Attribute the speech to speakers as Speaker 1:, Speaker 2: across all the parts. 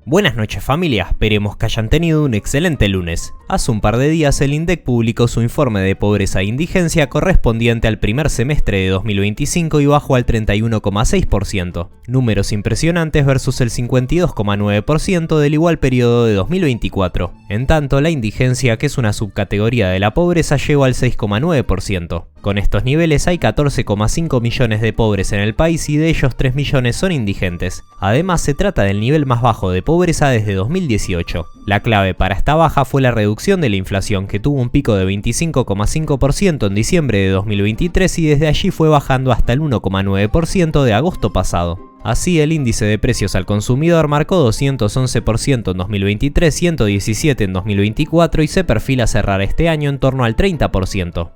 Speaker 1: Buenas noches familia, esperemos que hayan tenido un excelente lunes. Hace un par de días el INDEC publicó su informe de pobreza e indigencia correspondiente al primer semestre de 2025 y bajó al 31,6%, números impresionantes versus el 52,9% del igual periodo de 2024. En tanto, la indigencia, que es una subcategoría de la pobreza, llegó al 6,9%. Con estos niveles hay 14,5 millones de pobres en el país y de ellos 3 millones son indigentes. Además, se trata del nivel más bajo de pobreza desde 2018. La clave para esta baja fue la reducción de la inflación, que tuvo un pico de 25,5% en diciembre de 2023 y desde allí fue bajando hasta el 1,9% de agosto pasado. Así, el índice de precios al consumidor marcó 211% en 2023, 117% en 2024 y se perfila cerrar este año en torno al 30%.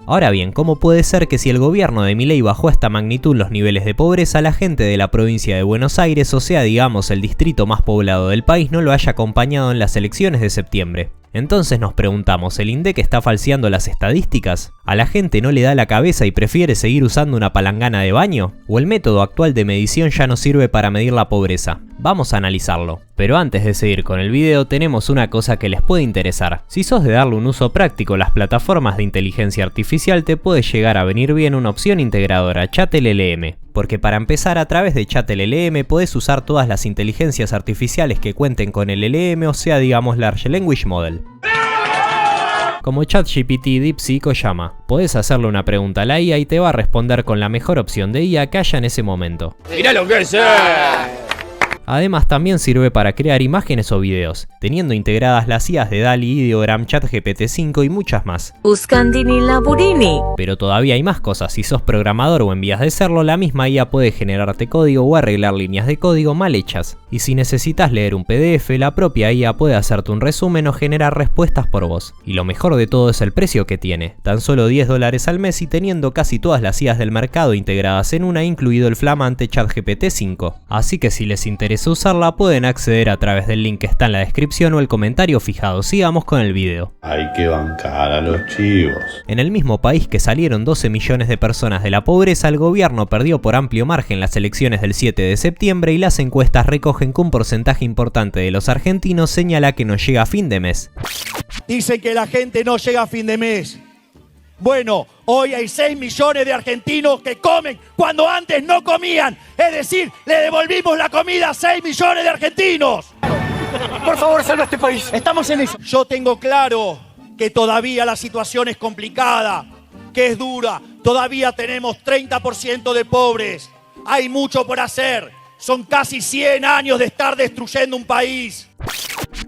Speaker 1: Ahora bien, ¿cómo puede ser que si el gobierno de Milei bajó a esta magnitud los niveles de pobreza, la gente de la provincia de Buenos Aires, o sea, digamos el distrito más poblado del país, no lo haya acompañado en las elecciones de septiembre? Entonces nos preguntamos, ¿el INDEC está falseando las estadísticas? ¿A la gente no le da la cabeza y prefiere seguir usando una palangana de baño? ¿O el método actual de medición ya no sirve para medir la pobreza? Vamos a analizarlo. Pero antes de seguir con el video, tenemos una cosa que les puede interesar. Si sos de darle un uso práctico a las plataformas de inteligencia artificial, te puede llegar a venir bien una opción integradora, ChatLLM. Porque para empezar, a través de ChatLLM podés usar todas las inteligencias artificiales que cuenten con el LLM, o sea, digamos Large Language Model. Como ChatGPT, DeepSeek o Llama. Podés hacerle una pregunta a la IA y te va a responder con la mejor opción de IA que haya en ese momento.
Speaker 2: ¡Mirá lo que es!
Speaker 1: Además, también sirve para crear imágenes o videos, teniendo integradas las IAs de DALL-E, Ideogram, ChatGPT-5 y muchas más.
Speaker 3: Buscandini Laburini.
Speaker 1: Pero todavía hay más cosas. Si sos programador o en vías de serlo, la misma IA puede generarte código o arreglar líneas de código mal hechas. Y si necesitas leer un PDF, la propia IA puede hacerte un resumen o generar respuestas por vos. Y lo mejor de todo es el precio que tiene, tan solo $10 al mes y teniendo casi todas las IAs del mercado integradas en una, incluido el flamante ChatGPT-5. Así que si les interesa usarla, pueden acceder a través del link que está en la descripción o el comentario fijado. Sigamos con el video.
Speaker 4: Hay que bancar a los chivos.
Speaker 1: En el mismo país que salieron 12 millones de personas de la pobreza, el gobierno perdió por amplio margen las elecciones del 7 de septiembre y las encuestas recogen que un porcentaje importante de los argentinos señala que no llega a fin de mes.
Speaker 5: Dicen que la gente no llega a fin de mes. Bueno, hoy hay 6 millones de argentinos que comen cuando antes no comían. Es decir, le devolvimos la comida a 6 millones de argentinos.
Speaker 2: Por favor, salva este país. Estamos en eso.
Speaker 5: Yo tengo claro que todavía la situación es complicada, que es dura. Todavía tenemos 30% de pobres. Hay mucho por hacer. Son casi 100 años de estar destruyendo un país.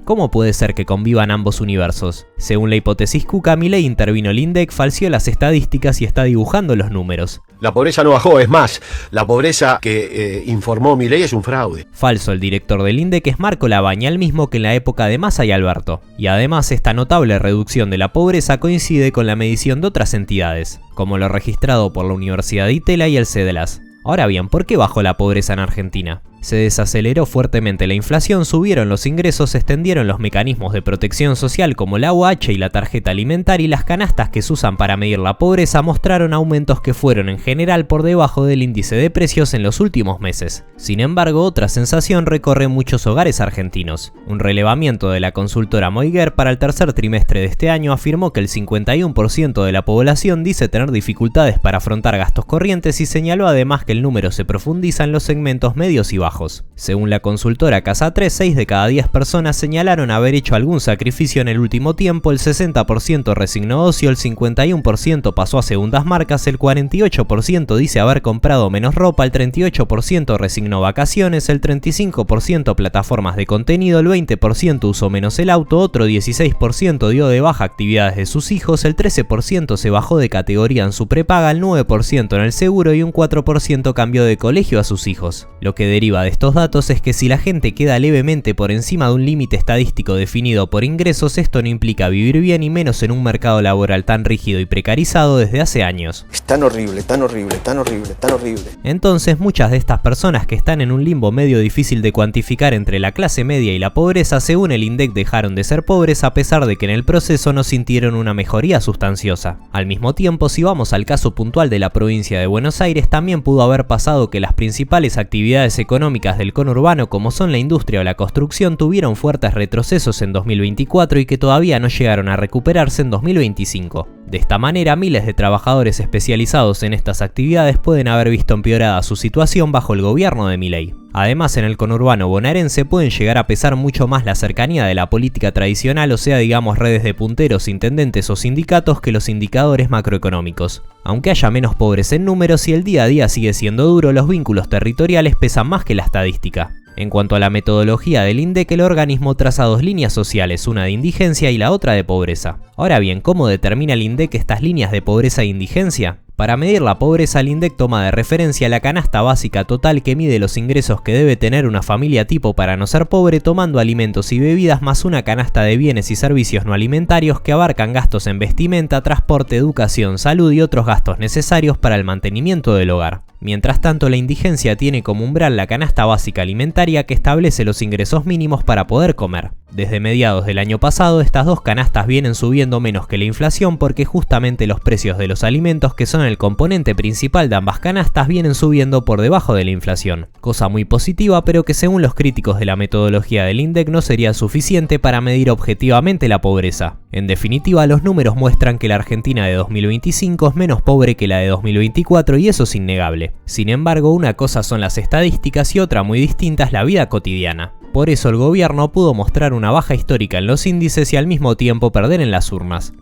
Speaker 1: ¿Cómo puede ser que convivan ambos universos? Según la hipótesis Kuka, Milei intervino el INDEC, falseó las estadísticas y está dibujando los números.
Speaker 4: La pobreza no bajó, es más, la pobreza que informó Milei es un fraude.
Speaker 1: Falso, el director del INDEC es Marco Labaña, el mismo que en la época de Massa y Alberto. Y además, esta notable reducción de la pobreza coincide con la medición de otras entidades, como lo registrado por la Universidad de Itela y el CEDELAS. Ahora bien, ¿por qué bajó la pobreza en Argentina? Se desaceleró fuertemente la inflación, subieron los ingresos, se extendieron los mecanismos de protección social como la UH y la tarjeta alimentaria, y las canastas que se usan para medir la pobreza mostraron aumentos que fueron en general por debajo del índice de precios en los últimos meses. Sin embargo, otra sensación recorre muchos hogares argentinos. Un relevamiento de la consultora Moiguer para el tercer trimestre de este año afirmó que el 51% de la población dice tener dificultades para afrontar gastos corrientes y señaló además que el número se profundiza en los segmentos medios y bajos. Según la consultora Casa 3, 6 de cada 10 personas señalaron haber hecho algún sacrificio en el último tiempo, el 60% resignó ocio, el 51% pasó a segundas marcas, el 48% dice haber comprado menos ropa, el 38% resignó vacaciones, el 35% plataformas de contenido, el 20% usó menos el auto, otro 16% dio de baja actividades de sus hijos, el 13% se bajó de categoría en su prepaga, el 9% en el seguro y un 4% cambió de colegio a sus hijos, lo que deriva de estos datos es que si la gente queda levemente por encima de un límite estadístico definido por ingresos, esto no implica vivir bien y menos en un mercado laboral tan rígido y precarizado desde hace años.
Speaker 2: Es tan horrible, tan horrible, tan horrible, tan horrible.
Speaker 1: Entonces, muchas de estas personas que están en un limbo medio difícil de cuantificar entre la clase media y la pobreza, según el INDEC dejaron de ser pobres a pesar de que en el proceso no sintieron una mejoría sustanciosa. Al mismo tiempo, si vamos al caso puntual de la provincia de Buenos Aires, también pudo haber pasado que las principales actividades económicas del conurbano, como son la industria o la construcción, tuvieron fuertes retrocesos en 2024 y que todavía no llegaron a recuperarse en 2025. De esta manera, miles de trabajadores especializados en estas actividades pueden haber visto empeorada su situación bajo el gobierno de Milei. Además, en el conurbano bonaerense pueden llegar a pesar mucho más la cercanía de la política tradicional, o sea, digamos redes de punteros, intendentes o sindicatos, que los indicadores macroeconómicos. Aunque haya menos pobres en números y el día a día sigue siendo duro, los vínculos territoriales pesan más que la estadística. En cuanto a la metodología del INDEC, el organismo traza dos líneas sociales, una de indigencia y la otra de pobreza. Ahora bien, ¿cómo determina el INDEC estas líneas de pobreza e indigencia? Para medir la pobreza, el INDEC toma de referencia la canasta básica total, que mide los ingresos que debe tener una familia tipo para no ser pobre, tomando alimentos y bebidas más una canasta de bienes y servicios no alimentarios que abarcan gastos en vestimenta, transporte, educación, salud y otros gastos necesarios para el mantenimiento del hogar. Mientras tanto, la indigencia tiene como umbral la canasta básica alimentaria, que establece los ingresos mínimos para poder comer. Desde mediados del año pasado, estas dos canastas vienen subiendo menos que la inflación porque justamente los precios de los alimentos, que son el componente principal de ambas canastas, vienen subiendo por debajo de la inflación. Cosa muy positiva, pero que según los críticos de la metodología del INDEC no sería suficiente para medir objetivamente la pobreza. En definitiva, los números muestran que la Argentina de 2025 es menos pobre que la de 2024 y eso es innegable. Sin embargo, una cosa son las estadísticas y otra muy distinta es la vida cotidiana. Por eso el gobierno pudo mostrar una baja histórica en los índices y al mismo tiempo perder en las urnas.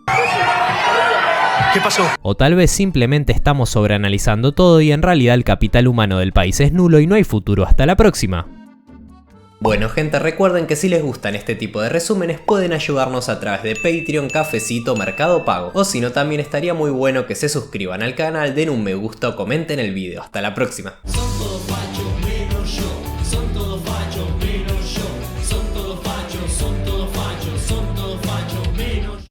Speaker 2: ¿Qué pasó?
Speaker 1: O tal vez simplemente estamos sobreanalizando todo y en realidad el capital humano del país es nulo y no hay futuro. Hasta la próxima. Bueno gente, recuerden que si les gustan este tipo de resúmenes pueden ayudarnos a través de Patreon, Cafecito, Mercado Pago. O si no, también estaría muy bueno que se suscriban al canal, den un me gusta o comenten el video. Hasta la próxima.